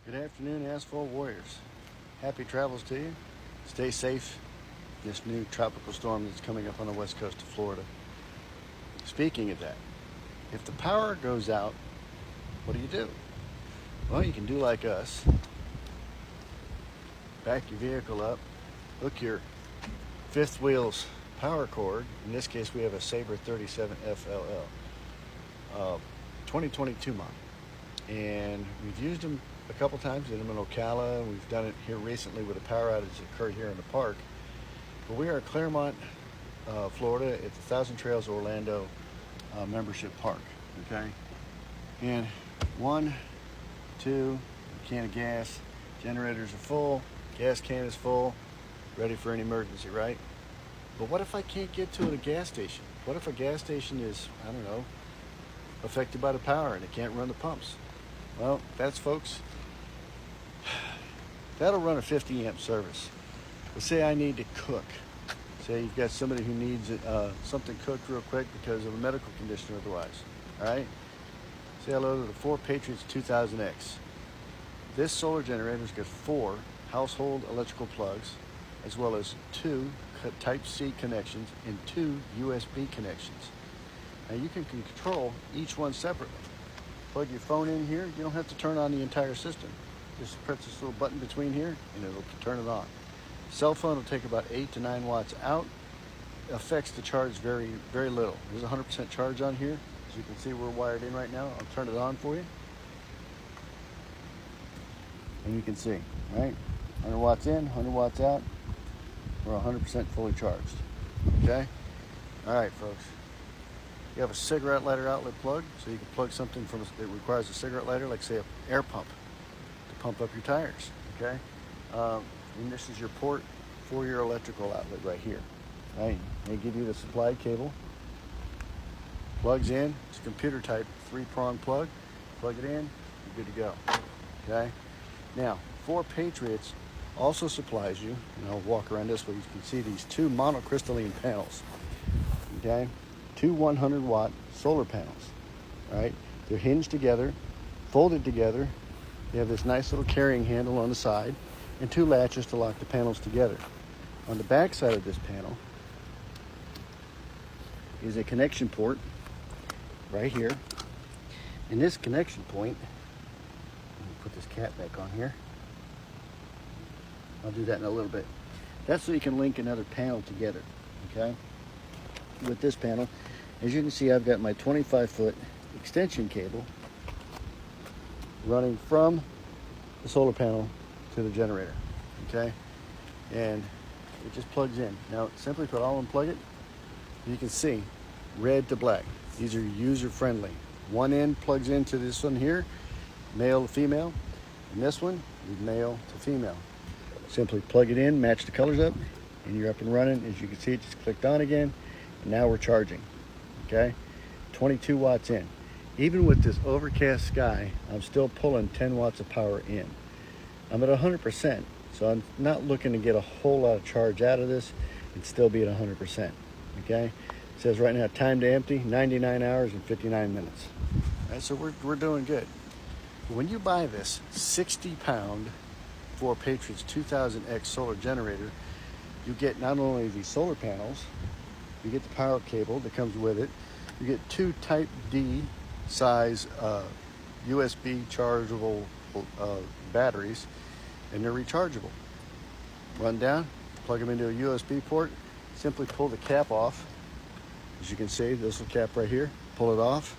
Good afternoon, Asphalt Warriors. Happy travels to you. Stay safe. This new tropical storm that's coming up on the west coast of Florida. Speaking of that, if the power goes out, what do? Well, you can do like us. Back your vehicle up, hook your fifth wheel's power cord. In this case, we have a Sabre 37 FLL, 2022 model. And we've used them a couple times, did them in Ocala. We've done it here recently with a power outage that occurred here in the park. But we are at Claremont, Florida at the Thousand Trails Orlando membership park, okay? And 1, 2, a can of gas, generators are full, gas can is full, ready for an emergency, right? But what if I can't get to a gas station? What if a gas station is, I don't know, affected by the power and it can't run the pumps? Well, that's, folks, that'll run a 50 amp service. But say I need to cook. Say you've got somebody who needs something cooked real quick because of a medical condition or otherwise. All right? Say hello to the 4 Patriots 2000X. This solar generator's got 4 household electrical plugs, as well as 2 Type-C connections and 2 USB connections. Now you can control each one separately. Plug your phone in here. You don't have to turn on the entire system. Just press this little button between here and it'll turn it on. Cell phone will take about 8 to 9 watts out. Affects the charge very, very little. There's a 100% charge on here. As you can see, we're wired in right now. I'll turn it on for you. And you can see, right? 100 watts in, 100 watts out. We're 100% fully charged. Okay? All right, folks. You have a cigarette lighter outlet plug, so you can plug something from that requires a cigarette lighter, like say an air pump, to pump up your tires. Okay? And this is your port for your electrical outlet right here. Right? They give you the supplied cable. Plugs in. It's a computer type 3-prong plug. Plug it in. You're good to go. Okay? Now, 4 Patriots also supplies you, and I'll walk around this way. You can see these 2 monocrystalline panels. Okay? 2 100-watt solar panels. All right? They're hinged together, folded together. They have this nice little carrying handle on the side, and 2 latches to lock the panels together. On the back side of this panel is a connection port right here. And this connection point, let me put this cap back on here. I'll do that in a little bit. That's so you can link another panel together, okay? With this panel, as you can see, I've got my 25-foot extension cable running from the solar panel to the generator, okay? And it just plugs in. Now, simply put, I'll unplug it. You can see red to black. These are user-friendly. One end plugs into this one here, male to female, and this one is male to female. Simply plug it in, match the colors up, and you're up and running. As you can see, it just clicked on again, and now we're charging, okay? 22 watts in. Even with this overcast sky, I'm still pulling 10 watts of power in. I'm at 100%, so I'm not looking to get a whole lot of charge out of this and still be at 100%, okay? It says right now, time to empty, 99 hours and 59 minutes. All right, so we're doing good. When you buy this 60-pound 4 Patriots 2000X solar generator, you get not only the solar panels, you get the power cable that comes with it, you get 2 Type D size USB chargeable batteries, and they're rechargeable. Run down, plug them into a USB port, simply pull the cap off. As you can see, this little cap right here, pull it off,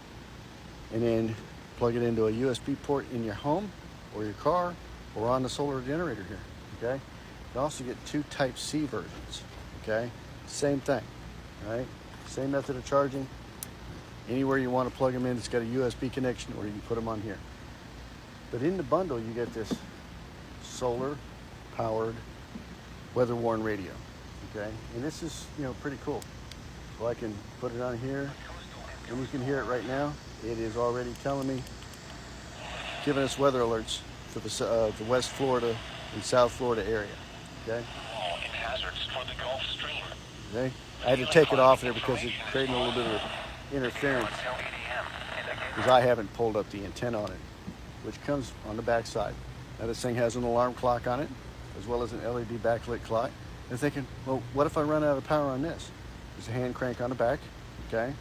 and then plug it into a USB port in your home or your car or on the solar generator here, okay? You also get 2 Type-C versions, okay? Same thing, right? Same method of charging. Anywhere you want to plug them in, it's got a USB connection, or you can put them on here. But in the bundle, you get this solar-powered, weather-worn radio, okay? And this is, pretty cool. So I can put it on here, and you can hear it right now. It is already telling me, giving us weather alerts for the West Florida and South Florida area, okay? In hazards for the Gulf Stream. Okay? I had to take it off there because it's creating a little bit of interference, because I haven't pulled up the antenna on it, which comes on the back side. Now this thing has an alarm clock on it, as well as an LED backlit clock. They're thinking, well, what if I run out of power on this? There's a hand crank on the back, okay?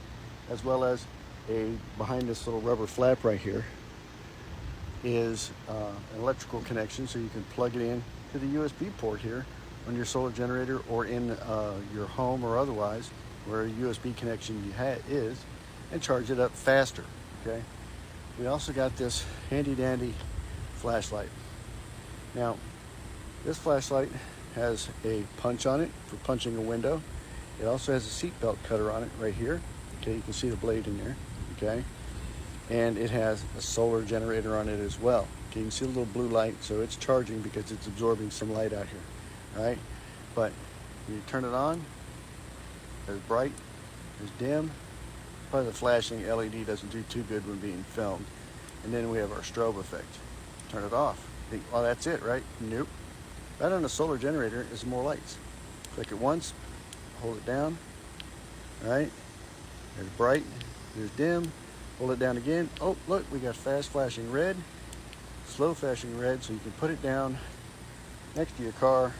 As well as behind this little rubber flap right here is an electrical connection, so you can plug it in to the USB port here on your solar generator, or in your home or otherwise, where a USB connection is, and charge it up faster, okay? We also got this handy dandy flashlight. Now, this flashlight has a punch on it for punching a window. It also has a seatbelt cutter on it right here. Okay, you can see the blade in there, okay? And it has a solar generator on it as well. Okay, you can see a little blue light, so it's charging because it's absorbing some light out here, all right? But when you turn it on, there's bright, there's dim. Probably the flashing LED doesn't do too good when being filmed. And then we have our strobe effect. Turn it off. Think, oh, that's it, right? Nope. Right on a solar generator is more lights. Click it once, hold it down, all right? There's bright, there's dim, hold it down again. Oh, look, we got fast flashing red, slow flashing red, so you can put it down next to your car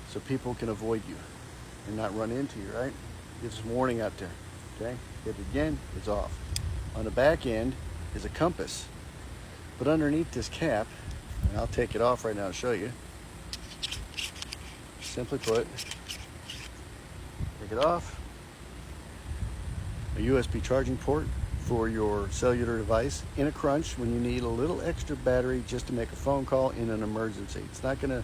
so people can avoid you and not run into you, right? Gives some warning out there, okay? Hit it again, it's off. On the back end is a compass, but underneath this cap, and I'll take it off right now to show you. Simply put, take it off. A USB charging port for your cellular device in a crunch when you need a little extra battery just to make a phone call in an emergency. It's not going to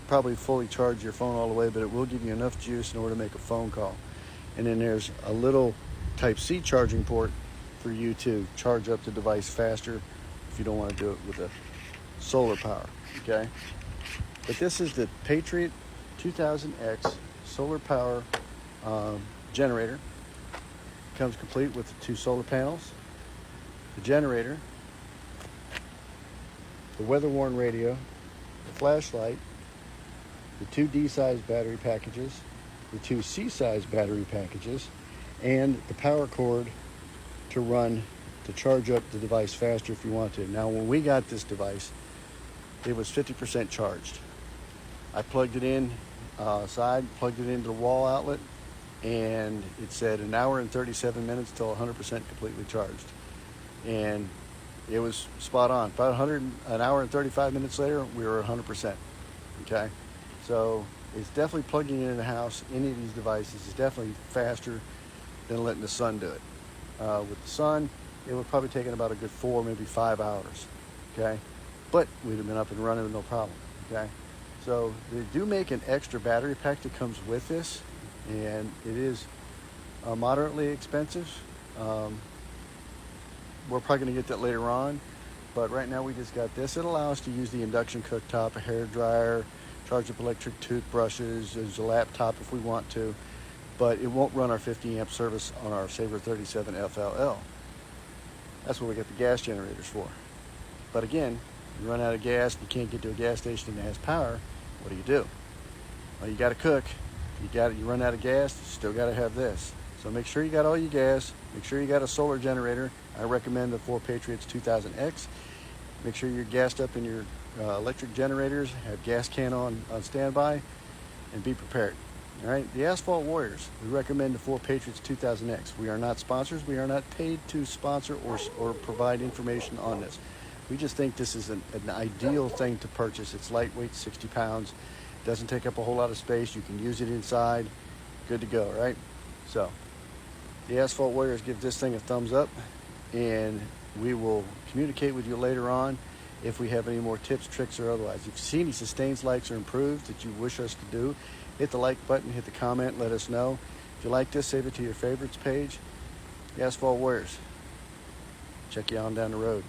probably fully charge your phone all the way, but it will give you enough juice in order to make a phone call. And then there's a little Type-C charging port for you to charge up the device faster if you don't want to do it with a solar power, okay? But this is the Patriot 2000X solar power generator. Comes complete with the 2 solar panels, the generator, the weather-worn radio, the flashlight, the 2 D-size battery packages, the 2 C-size battery packages, and the power cord to charge up the device faster if you want to. Now, when we got this device, it was 50% charged. I plugged it in plugged it into the wall outlet, and it said 1 hour and 37 minutes till 100% completely charged. And it was spot on. About an hour and 35 minutes later, we were 100%, okay? So it's definitely plugging it in the house. Any of these devices is definitely faster than letting the sun do it. With the sun, it would probably take about a good 4, maybe 5 hours, okay? But we'd have been up and running with no problem, okay? So they do make an extra battery pack that comes with this, and it is moderately expensive. We're probably going to get that later on, but right now we just got this. It allows us to use the induction cooktop, a hair dryer, charge up electric toothbrushes, there's a laptop if we want to, but it won't run our 50 amp service on our Sabre 37 FLL. That's what we get the gas generators for. But again, you run out of gas, you can't get to a gas station that has power, what do? Well, you got to cook. You run out of gas, you still got to have this. So make sure you got all your gas. Make sure you got a solar generator. I recommend the 4 Patriots 2000X. Make sure you're gassed up in your electric generators. Have gas can on standby, and be prepared. All right. The Asphalt Warriors. We recommend the 4 Patriots 2000X. We are not sponsors. We are not paid to sponsor or provide information on this. We just think this is an ideal thing to purchase. It's lightweight, 60 pounds. Doesn't take up a whole lot of space. You can use it inside. Good to go, right? So the Asphalt Warriors give this thing a thumbs up, and we will communicate with you later on if we have any more tips, tricks, or otherwise. If you see any sustains, likes, or improves that you wish us to do, hit the like button, hit the comment, let us know. If you like this, save it to your favorites page. The Asphalt Warriors. Check you on down the road.